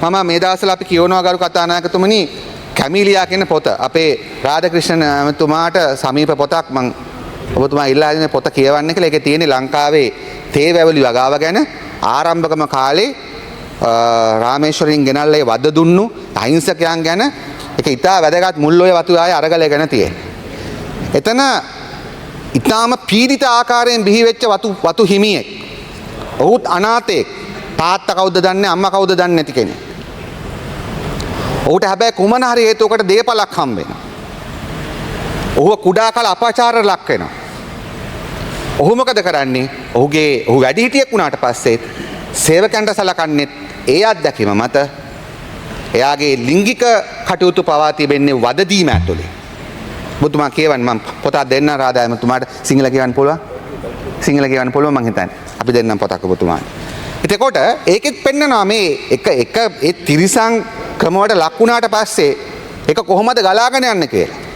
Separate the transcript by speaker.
Speaker 1: මම මේ දවස්වල අපි කියවනවා ගරු කතානායකතුමනි කැමීලියා කියන පොත අපේ රාධකෘෂ්ණන් ඇමතුමාට සමීප පොතක් මම ඔබතුමා ඉල්ලා දෙන පොත කියවන්න කියලා. ඒකේ තියෙන්නේ ලංකාවේ තේ වැවලි වගාව ගැන ආරම්භකම කාලේ රාමේශ්වරින් ගෙනල්ලා වද දුන්නු අහිංසකයන් ගැන. ඒක ඉතා වැදගත් මුල්ලෝය වතු ආයේ අරගලය ගැන තියෙන්නේ. එතන ඉතාම පීඩිත ආකාරයෙන් බිහි වෙච්ච වතු හිමියෙක්. ඔහුත් අනාථයෙක්. තාත්තා කවුද දන්නේ අම්මා කවුද දන්නේ නැති කෙනෙක්. ඔහුට හැබැයි කුමන හරි හේතුවකට දේපලක් හම්බ වෙනවා. ඔහුව කුඩා කල අපචාරයට ලක් වෙනවා. ඔහු මොකද කරන්නේ? ඔහු වැඩිහිටියෙක් වුණාට පස්සේ සේවකයන්ට සලකන්නේ ඒ අත්දැකීම මත එයාගේ ලිංගික කටයුතු පවා තිබෙන්නේ වද දීම ඇතුලේ. ඔබතුමා කියවන්න මම පොතක් දෙන්න රාදායමතුමාට සිංහල කියවන්න පුළුවන්? සිංහල කියවන්න පුළුවන් මං හිතන්නේ. අපි දෙන්නම් පොතක් ඔබතුමාට. එතකොට ඒකෙත් පෙන්නනවා මේ එක ඒ තිරිසන් ක්‍රමවලට ලක් වුණාට පස්සේ ඒක කොහොමද ගලාගෙන යන්නේ කියලා.